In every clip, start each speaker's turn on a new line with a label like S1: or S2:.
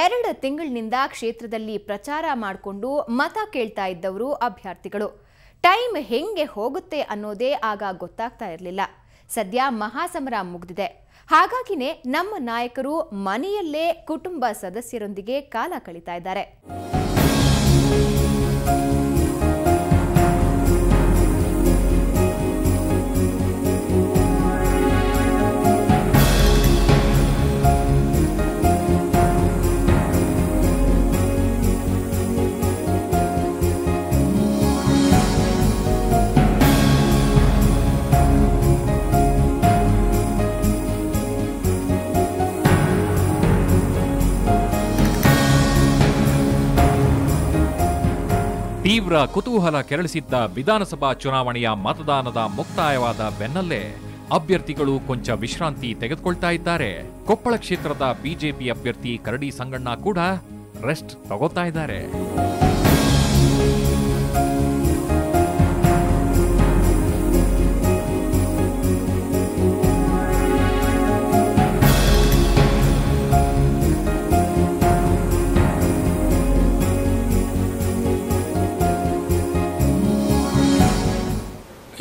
S1: 2 ತಿಂಗಳಿನಿಂದ ಕ್ಷೇತ್ರದಲ್ಲಿ ಪ್ರಚಾರ ಮಾಡಿಕೊಂಡು ಮತ ಕೇಳ್ತಾ ಇದ್ದವರು ಅಭ್ಯರ್ಥಿಗಳು. ಟೈಮ್ ಹೆಂಗೆ ಹೋಗುತ್ತೆ ಅನ್ನೋದೇ ಆಗ ಗೊತ್ತಾಗ್ತಾ ಇರಲಿಲ್ಲ. ಸದ್ಯ ಮಹಾಸಮರ ಮುಗಿದಿದೆ. ಹಾಗಾಗಿನೇ ನಮ್ಮ ನಾಯಕರು ಮನೆಯಲ್ಲೇ ಕುಟುಂಬ ಸದಸ್ಯರೊಂದಿಗೆ ಕಾಲ ಕಳೀತಾ ಇದ್ದಾರೆ.
S2: ತೀವ್ರ ಕುತೂಹಲ ಕೆರಳಿಸಿದ್ದ ವಿಧಾನಸಭಾ ಚುನಾವಣೆಯ ಮತದಾನದ ಮುಕ್ತಾಯವಾದ ಬೆನ್ನಲ್ಲೇ ಅಭ್ಯರ್ಥಿಗಳು ಕೊಂಚ ವಿಶ್ರಾಂತಿ ತೆಗೆದುಕೊಳ್ತಾ ಇದ್ದಾರೆ. ಕೊಪ್ಪಳ ಕ್ಷೇತ್ರದ ಬಿಜೆಪಿ ಅಭ್ಯರ್ಥಿ ಕರಡಿ ಸಂಗಣ್ಣ ಕೂಡ ರೆಸ್ಟ್ ತಗೋತಾ ಇದ್ದಾರೆ.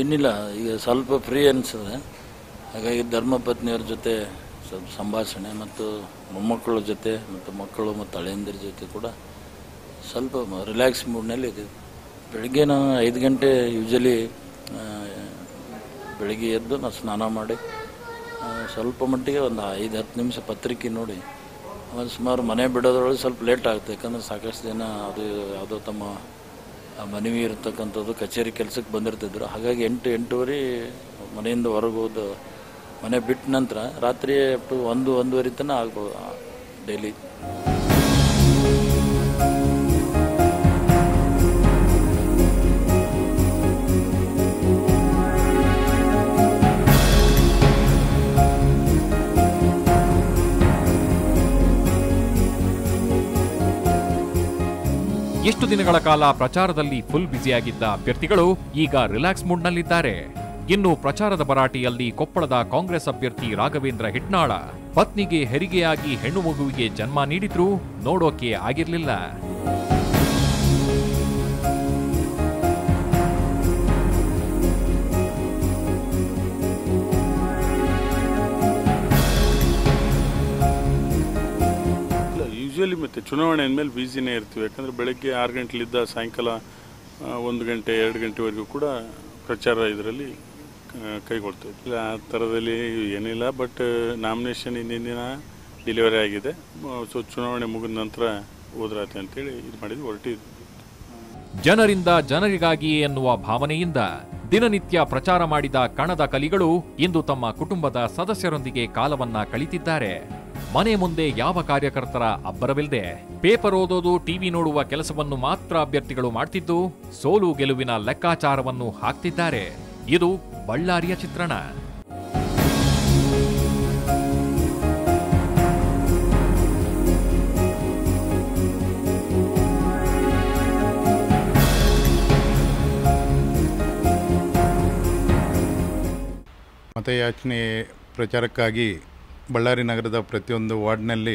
S3: ಇನ್ನಿಲ್ಲ, ಈಗ ಸ್ವಲ್ಪ ಫ್ರೀ ಅನಿಸ್ತದೆ. ಹಾಗಾಗಿ ಧರ್ಮಪತ್ನಿಯವ್ರ ಜೊತೆ ಸ್ವಲ್ಪ ಸಂಭಾಷಣೆ ಮತ್ತು ಮೊಮ್ಮಕ್ಕಳ ಜೊತೆ ಮತ್ತು ಮಕ್ಕಳು ಮತ್ತು ಹಳೆಯಂದಿರ ಜೊತೆ ಕೂಡ ಸ್ವಲ್ಪ ರಿಲ್ಯಾಕ್ಸ್ ಮೂಡ್ನಲ್ಲಿ ಇದೆ. ಬೆಳಗ್ಗೆ ನಾನು 5 ಗಂಟೆ ಯೂಶಲಿ ಬೆಳಗ್ಗೆ ಎದ್ದು ನಾನು ಸ್ನಾನ ಮಾಡಿ ಸ್ವಲ್ಪ ಮಟ್ಟಿಗೆ ಒಂದು 5-10 ನಿಮಿಷ ಪತ್ರಿಕೆ ನೋಡಿ ಆಮೇಲೆ ಸುಮಾರು ಮನೆ ಬಿಡೋದ್ರೊಳಗೆ ಸ್ವಲ್ಪ ಲೇಟ್ ಆಗುತ್ತೆ. ಯಾಕಂದರೆ ಸಾಕಷ್ಟು ಜನ ಅದು ಯಾವುದೋ ತಮ್ಮ ಮನವಿ ಇರತಕ್ಕಂಥದ್ದು ಕಚೇರಿ ಕೆಲಸಕ್ಕೆ ಬಂದಿರ್ತಿದ್ರು. ಹಾಗಾಗಿ 8-8:30 ಮನೆಯಿಂದ ಹೊರಗೆ ಹೋದ ಮನೆ ಬಿಟ್ಟ ನಂತರ ರಾತ್ರಿ 1-1:30 ತನಕ ಆಗ್ಬೋದು ಡೈಲಿ.
S2: ಎಷ್ಟು ದಿನಗಳ ಕಾಲ ಪ್ರಚಾರದಲ್ಲಿ ಫುಲ್ ಬ್ಯುಸಿಯಾಗಿದ್ದ ಅಭ್ಯರ್ಥಿಗಳು ಈಗ ರಿಲ್ಯಾಕ್ಸ್ ಮೂಡ್ನಲ್ಲಿದ್ದಾರೆ. ಇನ್ನು ಪ್ರಚಾರದ ಭರಾಟೆಯಲ್ಲಿ ಕೊಪ್ಪಳದ ಕಾಂಗ್ರೆಸ್ ಅಭ್ಯರ್ಥಿ ರಾಘವೇಂದ್ರ ಹಿಟ್ನಾಳ ಪತ್ನಿಗೆ ಹೆರಿಗೆಯಾಗಿ ಹೆಣ್ಣು ಮಗುವಿಗೆ ಜನ್ಮ ನೀಡಿದ್ರೂ ನೋಡೋಕೆ ಆಗಿರಲಿಲ್ಲ.
S4: ಯೂಶಲಿ ಮತ್ತು ಚುನಾವಣೆ ಅಂದಮೇಲೆ ಬ್ಯುಸಿನೇ ಇರ್ತೀವಿ. ಯಾಕಂದರೆ ಬೆಳಗ್ಗೆ 6 ಗಂಟೆಲಿದ್ದ ಸಾಯಂಕಾಲ 1 ಗಂಟೆ 2 ಗಂಟೆವರೆಗೂ ಕೂಡ ಪ್ರಚಾರ ಇದರಲ್ಲಿ ಕೈಗೊಳ್ತೀವಿ. ಆ ಥರದಲ್ಲಿ ಏನಿಲ್ಲ, ಬಟ್ ನಾಮಿನೇಷನ್ ಹಿಂದಿನ ದಿನ ಡೆಲಿವರಿ ಆಗಿದೆ. ಸೊ ಚುನಾವಣೆ ಮುಗಿದ ನಂತರ ಹೋದ್ರಾತೆ ಅಂತೇಳಿ ಇದು ಮಾಡಿದ್ವಿ, ಹೊರಟಿದ್ವಿ.
S2: ಜನರಿಂದ ಜನರಿಗಾಗಿ ಎನ್ನುವ ಭಾವನೆಯಿಂದ ದಿನನಿತ್ಯ ಪ್ರಚಾರ ಮಾಡಿದ ಕಣದ ಕಲಿಗಳು ಇಂದು ತಮ್ಮ ಕುಟುಂಬದ ಸದಸ್ಯರೊಂದಿಗೆ ಕಾಲವನ್ನ ಕಳೀತಿದ್ದಾರೆ. ಮನೆ ಮುಂದೆ ಯಾವ ಕಾರ್ಯಕರ್ತರ ಅಬ್ಬರವಿಲ್ಲದೆ ಪೇಪರ್ ಓದೋದು, ಟಿವಿ ನೋಡುವ ಕೆಲಸವನ್ನು ಮಾತ್ರ ಅಭ್ಯರ್ಥಿಗಳು ಮಾಡ್ತಿದ್ದು ಸೋಲು ಗೆಲುವಿನ ಲೆಕ್ಕಾಚಾರವನ್ನು ಹಾಕ್ತಿದ್ದಾರೆ. ಇದು ಬಳ್ಳಾರಿಯ ಚಿತ್ರಣ.
S5: ಮತಯಾಚನೆ ಪ್ರಚಾರಕ್ಕಾಗಿ ಬಳ್ಳಾರಿ ನಗರದ ಪ್ರತಿಯೊಂದು ವಾರ್ಡ್ನಲ್ಲಿ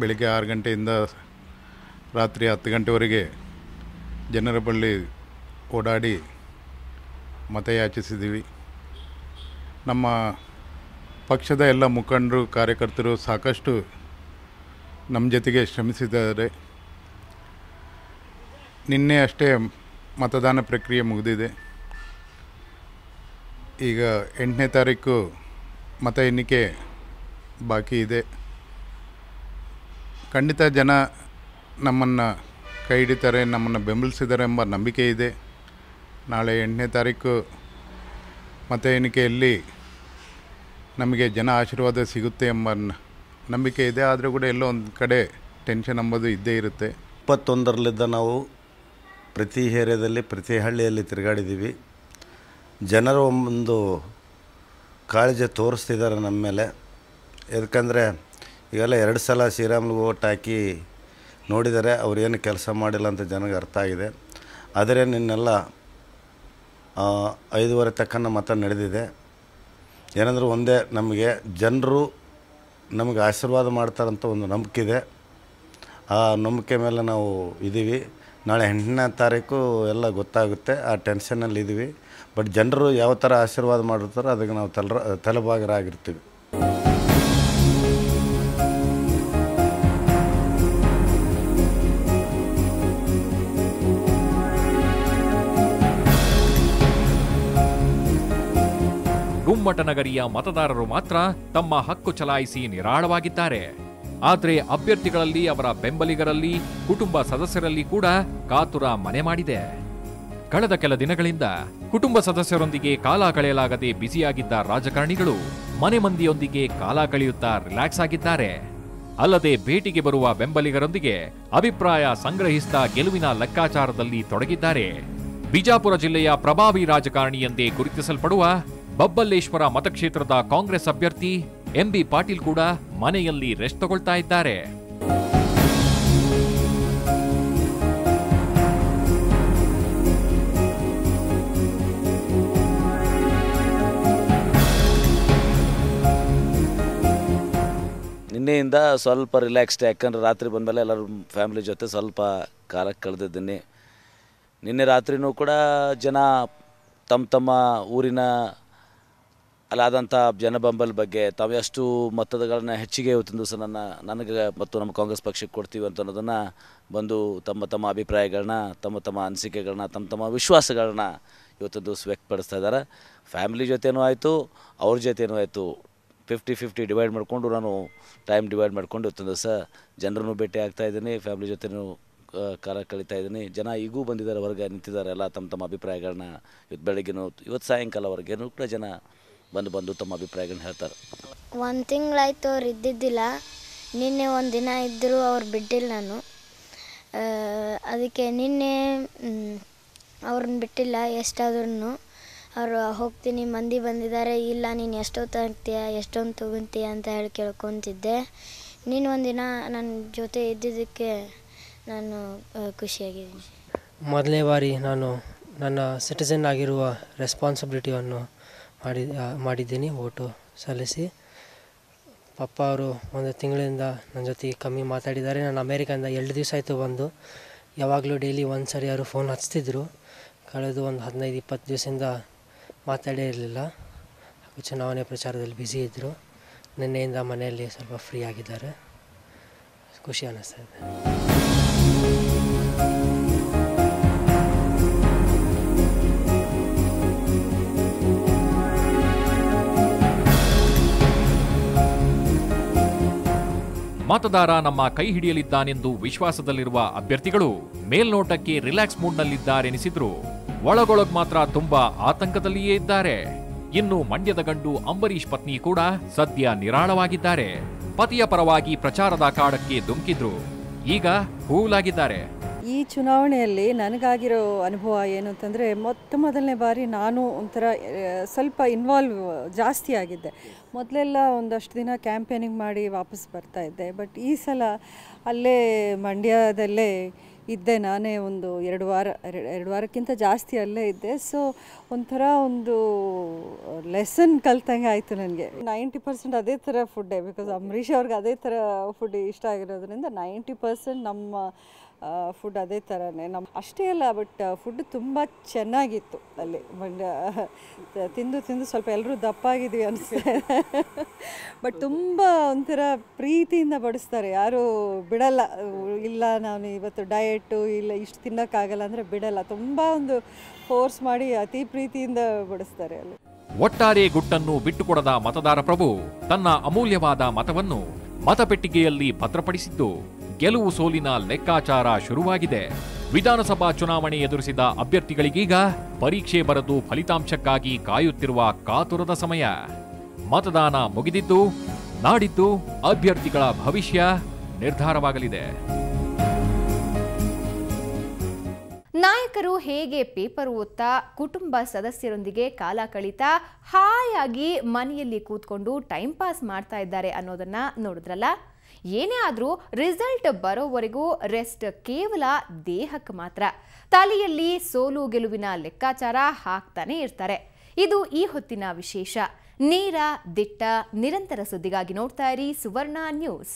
S5: ಬೆಳಗ್ಗೆ 6 ಗಂಟೆಯಿಂದ ರಾತ್ರಿ 10 ಗಂಟೆವರೆಗೆ ಜನರ ಬಳಿ ಓಡಾಡಿ ಮತಯಾಚಿಸಿದ್ದೀವಿ. ನಮ್ಮ ಪಕ್ಷದ ಎಲ್ಲ ಮುಖಂಡರು, ಕಾರ್ಯಕರ್ತರು ಸಾಕಷ್ಟು ನಮ್ಮ ಜೊತೆಗೆ ಶ್ರಮಿಸಿದ್ದಾರೆ. ನಿನ್ನೆ ಅಷ್ಟೇ ಮತದಾನ ಪ್ರಕ್ರಿಯೆ ಮುಗಿದಿದೆ. ಈಗ 8ನೇ ತಾರೀಕು ಮತ ಎಣಿಕೆ ಬಾಕಿ ಇದೆ. ಖಂಡಿತ ಜನ ನಮ್ಮನ್ನು ಕೈ ಹಿಡಿತಾರೆ, ನಮ್ಮನ್ನು ಬೆಂಬಲಿಸಿದ್ದಾರೆ ಎಂಬ ನಂಬಿಕೆ ಇದೆ. ನಾಳೆ 8ನೇ ತಾರೀಕು ಮತ ಎಣಿಕೆಯಲ್ಲಿ ನಮಗೆ ಜನ ಆಶೀರ್ವಾದ ಸಿಗುತ್ತೆ ಎಂಬ ನಂಬಿಕೆ ಇದೆ. ಆದರೆ ಕೂಡ ಎಲ್ಲೋ ಒಂದು ಕಡೆ ಟೆನ್ಷನ್ ಎಂಬುದು ಇದ್ದೇ ಇರುತ್ತೆ.
S6: 21ರಲ್ಲಿದ್ದ ನಾವು ಪ್ರತಿ ಏರಿಯಾದಲ್ಲಿ ಪ್ರತಿ ಹಳ್ಳಿಯಲ್ಲಿ ತಿರುಗಾಡಿದ್ದೀವಿ. ಜನರು ಒಂದು ಕಾಳಜಿ ತೋರಿಸ್ತಿದ್ದಾರೆ ನಮ್ಮ ಮೇಲೆ. ಯಾಕಂದರೆ ಈಗೆಲ್ಲ 2 ಸಲ ಶ್ರೀರಾಮ್ಗೆ ಓಟ್ ಹಾಕಿ ನೋಡಿದರೆ ಅವ್ರೇನು ಕೆಲಸ ಮಾಡಿಲ್ಲ ಅಂತ ಜನಗೆ ಅರ್ಥ ಆಗಿದೆ. ಆದರೆ ನಿನ್ನೆಲ್ಲ 5:30 ತಕ್ಕನ ಮತ ನಡೆದಿದೆ. ಏನಂದ್ರೆ ಒಂದೇ, ನಮಗೆ ಜನರು ನಮಗೆ ಆಶೀರ್ವಾದ ಮಾಡ್ತಾರಂತ ಒಂದು ನಂಬಿಕೆ ಇದೆ. ಆ ನಂಬಿಕೆ ಮೇಲೆ ನಾವು ಇದ್ದೀವಿ. ನಾಳೆ 8ನೇ ತಾರೀಕು ಎಲ್ಲ ಗೊತ್ತಾಗುತ್ತೆ. ಆ ಟೆನ್ಷನಲ್ಲಿ ಇದ್ದೀವಿ. ಬಟ್ ಜನರು ಯಾವ ಥರ ಆಶೀರ್ವಾದ ಮಾಡಿರ್ತಾರೋ ಅದಕ್ಕೆ ನಾವು ತಲೆಭಾಗರಾಗಿರ್ತೀವಿ.
S2: ಗುಮ್ಮಟನಗರಿಯ ಮತದಾರರು ಮಾತ್ರ ತಮ್ಮ ಹಕ್ಕು ಚಲಾಯಿಸಿ ನಿರಾಳವಾಗಿದ್ದಾರೆ. ಆದರೆ ಅಭ್ಯರ್ಥಿಗಳಲ್ಲಿ, ಅವರ ಬೆಂಬಲಿಗರಲ್ಲಿ, ಕುಟುಂಬ ಸದಸ್ಯರಲ್ಲಿ ಕೂಡ ಕಾತುರ ಮನೆ ಮಾಡಿದೆ. ಕಳೆದ ಕೆಲ ದಿನಗಳಿಂದ ಕುಟುಂಬ ಸದಸ್ಯರೊಂದಿಗೆ ಕಾಲ ಕಳೆಯಲಾಗದೆ ಬ್ಯುಸಿಯಾಗಿದ್ದ ರಾಜಕಾರಣಿಗಳು ಮನೆ ಮಂದಿಯೊಂದಿಗೆ ಕಾಲ ಕಳೆಯುತ್ತಾ ರಿಲ್ಯಾಕ್ಸ್ ಆಗಿದ್ದಾರೆ. ಅಲ್ಲದೆ ಭೇಟಿಗೆ ಬರುವ ಬೆಂಬಲಿಗರೊಂದಿಗೆ ಅಭಿಪ್ರಾಯ ಸಂಗ್ರಹಿಸಿದ ಗೆಲುವಿನ ಲೆಕ್ಕಾಚಾರದಲ್ಲಿ ತೊಡಗಿದ್ದಾರೆ. ಬಿಜಾಪುರ ಜಿಲ್ಲೆಯ ಪ್ರಭಾವಿ ರಾಜಕಾರಣಿ ಎಂದೇ ಗುರುತಿಸಲ್ಪಡುವ ಬಬ್ಬಲ್ಲೇಶ್ವರ ಮತಕ್ಷೇತ್ರದ ಕಾಂಗ್ರೆಸ್ ಅಭ್ಯರ್ಥಿ ಎಂಬಿ ಪಾಟೀಲ್ ಕೂಡ ಮನೆಯಲ್ಲಿ ರೆಸ್ಟ್ ತಗೊಳ್ತಾ ಇದ್ದಾರೆ.
S7: ನಿನ್ನೆಯಿಂದ ಸ್ವಲ್ಪ ರಿಲ್ಯಾಕ್ಸ್ಡ್, ಯಾಕಂದ್ರೆ ರಾತ್ರಿ ಬಂದಮೇಲೆ ಎಲ್ಲರೂ ಫ್ಯಾಮಿಲಿ ಜೊತೆ ಸ್ವಲ್ಪ ಕಾಲ ಕಳೆದಿದ್ದೀನಿ. ನಿನ್ನೆ ರಾತ್ರಿನೂ ಕೂಡ ಜನ ತಮ್ಮ ಊರಿನ ಅಲ್ಲಾದಂಥ ಜನಬೆಂಬಲ ಬಗ್ಗೆ ತಾವು ಎಷ್ಟು ಮತಗಳನ್ನ ಹೆಚ್ಚಿಗೆ ಇವತ್ತಿನ ದಿವಸ ನನಗೆ ಮತ್ತು ನಮ್ಮ ಕಾಂಗ್ರೆಸ್ ಪಕ್ಷಕ್ಕೆ ಕೊಡ್ತೀವಿ ಅಂತ ಅನ್ನೋದನ್ನು ಬಂದು ತಮ್ಮ ಅಭಿಪ್ರಾಯಗಳನ್ನ, ತಮ್ಮ ಅನಿಸಿಕೆಗಳನ್ನ, ತಮ್ಮ ವಿಶ್ವಾಸಗಳನ್ನ ಇವತ್ತಿನ ದಿವಸ ವ್ಯಕ್ತಪಡಿಸ್ತಾ ಇದ್ದಾರೆ. ಫ್ಯಾಮಿಲಿ ಜೊತೆನೂ ಆಯಿತು, ಅವ್ರ ಜೊತೆನೂ ಆಯಿತು. 50-50 ಡಿವೈಡ್ ಮಾಡಿಕೊಂಡು ನಾನು ಟೈಮ್ ಡಿವೈಡ್ ಮಾಡ್ಕೊಂಡು ಇವತ್ತಿನ ದಿವಸ ಜನರನ್ನು ಭೇಟಿ ಆಗ್ತಾಯಿದ್ದೀನಿ, ಫ್ಯಾಮಿಲಿ ಜೊತೆನೂ ಕಾಲ ಕಳೀತಾ ಇದ್ದೀನಿ. ಜನ ಈಗೂ ಬಂದಿದ್ದಾರೆ, ಹೊರಗೆ ನಿಂತಿದ್ದಾರೆ. ಎಲ್ಲ ತಮ್ಮ ಅಭಿಪ್ರಾಯಗಳನ್ನ ಇವತ್ತು ಬೆಳಗ್ಗೆನೂ ಇವತ್ತು ಸಾಯಂಕಾಲವರೆಗೇನೂ ಕೂಡ ಜನ ಬಂದು ತಮ್ಮ ಅಭಿಪ್ರಾಯಗಳನ್ನ ಹೇಳ್ತಾರೆ.
S8: 1 ತಿಂಗಳಾಯ್ತು ಅವ್ರು ಇದ್ದಿದ್ದಿಲ್ಲ. ನಿನ್ನೆ 1 ದಿನ ಇದ್ದರೂ ಅವ್ರು ಬಿಟ್ಟಿಲ್ಲ. ನಾನು ಅದಕ್ಕೆ ನಿನ್ನೆ ಅವ್ರನ್ನ ಬಿಟ್ಟಿಲ್ಲ. ಎಷ್ಟಾದ್ರೂ ಅವರು ಹೋಗ್ತೀನಿ, ಮಂದಿ ಬಂದಿದ್ದಾರೆ, ಇಲ್ಲ ನೀನು ಎಷ್ಟೊತ್ತು ಆಗ್ತೀಯ, ಎಷ್ಟೊಂದು ತೊಗೊತೀಯ ಅಂತ ಹೇಳಿ ಕೇಳ್ಕೊತಿದ್ದೆ. ನೀನು 1 ದಿನ ನನ್ನ ಜೊತೆ ಇದ್ದಿದ್ದಕ್ಕೆ ನಾನು ಖುಷಿಯಾಗಿದ್ದೀನಿ.
S9: ಮೊದಲನೇ ಬಾರಿ ನಾನು ನನ್ನ ಸಿಟಿಸನ್ ಆಗಿರುವ ರೆಸ್ಪಾನ್ಸಿಬಿಲಿಟಿಯನ್ನು ಮಾಡಿದ್ದೀನಿ, ವೋಟು ಸಲ್ಲಿಸಿ. ಪಪ್ಪ ಅವರು 1 ತಿಂಗಳಿಂದ ನನ್ನ ಜೊತೆ ಕಮ್ಮಿ ಮಾತಾಡಿದ್ದಾರೆ. ನಾನು ಅಮೇರಿಕಾದಿಂದ 2 ದಿವಸ ಆಯಿತು ಬಂದು. ಯಾವಾಗಲೂ ಡೈಲಿ ಒಂದು ಸರಿ ಅವರು ಫೋನ್ ಹಚ್ತಿದ್ರು. ಕಳೆದು ಒಂದು 15-20 ದಿವಸದಿಂದ ಮಾತಾಡೇ ಇರಲಿಲ್ಲ. ಚುನಾವಣೆ ಪ್ರಚಾರದಲ್ಲಿ ಬ್ಯುಸಿ ಇದ್ದರು. ನಿನ್ನೆಯಿಂದ ಮನೆಯಲ್ಲಿ ಸ್ವಲ್ಪ ಫ್ರೀ ಆಗಿದ್ದಾರೆ. ಖುಷಿ ಅನ್ನಿಸ್ತಾ ಇದೆ.
S2: ಮತದಾರ ನಮ್ಮ ಕೈ ಹಿಡಿಯಲಿದ್ದಾನೆಂದು ವಿಶ್ವಾಸದಲ್ಲಿರುವ ಅಭ್ಯರ್ಥಿಗಳು ಮೇಲ್ನೋಟಕ್ಕೆ ರಿಲ್ಯಾಕ್ಸ್ ಮೂಡ್ನಲ್ಲಿದ್ದಾರೆನಿಸಿದ್ರು ಒಳಗೊಳಗ್ ಮಾತ್ರ ತುಂಬಾ ಆತಂಕದಲ್ಲಿಯೇ ಇದ್ದಾರೆ. ಇನ್ನು ಮಂಡ್ಯದ ಗಂಡು ಅಂಬರೀಶ್ ಪತ್ನಿ ಕೂಡ ಸದ್ಯ ನಿರಾಳವಾಗಿದ್ದಾರೆ. ಪತಿಯ ಪರವಾಗಿ ಪ್ರಚಾರದ ಅಖಾಡಕ್ಕೆ ಧುಮುಕಿದ್ರು. ಈಗ ಕೂಲಾಗಿದ್ದಾರೆ.
S10: ಈ ಚುನಾವಣೆಯಲ್ಲಿ ನನಗಾಗಿರೋ ಅನುಭವ ಏನು ಅಂತಂದರೆ, ಮೊದಲನೇ ಬಾರಿ ನಾನು ಒಂಥರ ಸ್ವಲ್ಪ ಇನ್ವಾಲ್ವ್ ಜಾಸ್ತಿ ಆಗಿದ್ದೆ. ಮೊದಲೆಲ್ಲ ಒಂದಷ್ಟು ದಿನ ಕ್ಯಾಂಪೇನಿಂಗ್ ಮಾಡಿ ವಾಪಸ್ ಬರ್ತಾಯಿದ್ದೆ. ಬಟ್ ಈ ಸಲ ಅಲ್ಲೇ ಮಂಡ್ಯದಲ್ಲೇ ಇದ್ದೆ. ನಾನೇ ಒಂದು 2 ವಾರಕ್ಕಿಂತ ಜಾಸ್ತಿ ಅಲ್ಲೇ ಇದ್ದೆ. ಸೊ ಒಂಥರ ಒಂದು ಲೆಸನ್ ಕಲ್ತಂಗೆ ಆಯಿತು ನನಗೆ. 90% ಅದೇ ಥರ ಫುಡ್ಡೇ. ಬಿಕಾಸ್ ಅಂಬರೀಷ್ ಅವ್ರಿಗೆ ಅದೇ ಥರ ಫುಡ್ ಇಷ್ಟ ಆಗಿರೋದ್ರಿಂದ 90% ನಮ್ಮ ಫುಡ್ ಅದೇ ಥರನೇ. ಅಷ್ಟೇ ಅಲ್ಲ, ಬಟ್ ಫುಡ್ ತುಂಬ ಚೆನ್ನಾಗಿತ್ತು ಅಲ್ಲಿ. ಮಂಡ್ಯ ತಿಂದು ಸ್ವಲ್ಪ ಎಲ್ಲರೂ ದಪ್ಪಾಗಿದ್ವಿ ಅನಿಸ್ತದೆ. ಬಟ್ ತುಂಬ ಒಂಥರ ಪ್ರೀತಿಯಿಂದ ಬಡಿಸ್ತಾರೆ. ಯಾರೂ ಬಿಡಲ್ಲ, ಇಲ್ಲ ನಾನು ಇವತ್ತು ಡಯಟು ಇಲ್ಲ ಇಷ್ಟು ತಿನ್ನೋಕ್ಕಾಗಲ್ಲ ಅಂದರೆ ಬಿಡಲ್ಲ. ತುಂಬ ಒಂದು ಫೋರ್ಸ್ ಮಾಡಿ ಅತಿ ಪ್ರೀತಿಯಿಂದ ಬಡಿಸ್ತಾರೆ ಅಲ್ಲಿ.
S2: ಒಟ್ಟಾರೆ ಗುಟ್ಟನ್ನು ಬಿಟ್ಟುಕೊಡದ ಮತದಾರ ಪ್ರಭು ತನ್ನ ಅಮೂಲ್ಯವಾದ ಮತವನ್ನು ಮತಪೆಟ್ಟಿಗೆಯಲ್ಲಿ ಭದ್ರಪಡಿಸಿದ್ದು ಗೆಲುವು ಸೋಲಿನ ಲೆಕ್ಕಾಚಾರ ಶುರುವಾಗಿದೆ. ವಿಧಾನಸಭಾ ಚುನಾವಣೆ ಎದುರಿಸಿದ ಅಭ್ಯರ್ಥಿಗಳಿಗೀಗ ಪರೀಕ್ಷೆ ಬರೆದು ಫಲಿತಾಂಶಕ್ಕಾಗಿ ಕಾಯುತ್ತಿರುವ ಕಾತುರದ ಸಮಯ. ಮತದಾನ ಮುಗಿದಿದ್ದು ನಾಡಿದ್ದು ಅಭ್ಯರ್ಥಿಗಳ ಭವಿಷ್ಯ ನಿರ್ಧಾರವಾಗಲಿದೆ.
S1: ನಾಯಕರು ಹೇಗೆ ಪೇಪರ್ ಓದ್ತಾ ಕುಟುಂಬ ಸದಸ್ಯರೊಂದಿಗೆ ಕಾಲ ಕಳೀತಾ ಹಾಯಾಗಿ ಮನೆಯಲ್ಲಿ ಕೂತ್ಕೊಂಡು ಟೈಮ್ ಪಾಸ್ ಮಾಡ್ತಾ ಇದ್ದಾರೆ ಅನ್ನೋದನ್ನ ನೋಡಿದ್ರಲ್ಲ. ಏನೇ ಆದರೂ ರಿಸಲ್ಟ್ ಬರೋವರೆಗೂ ರೆಸ್ಟ್ ಕೇವಲ ದೇಹಕ್ಕೆ ಮಾತ್ರ. ತಲೆಯಲ್ಲಿ ಸೋಲು ಗೆಲುವಿನ ಲೆಕ್ಕಾಚಾರ ಹಾಕ್ತಾನೆ ಇರ್ತಾರೆ. ಇದು ಈ ಹೊತ್ತಿನ ವಿಶೇಷ. ನೇರ, ದಿಟ್ಟ, ನಿರಂತರ ಸುದ್ದಿಗಾಗಿ ನೋಡ್ತಾ ಇರಿ ಸುವರ್ಣ ನ್ಯೂಸ್.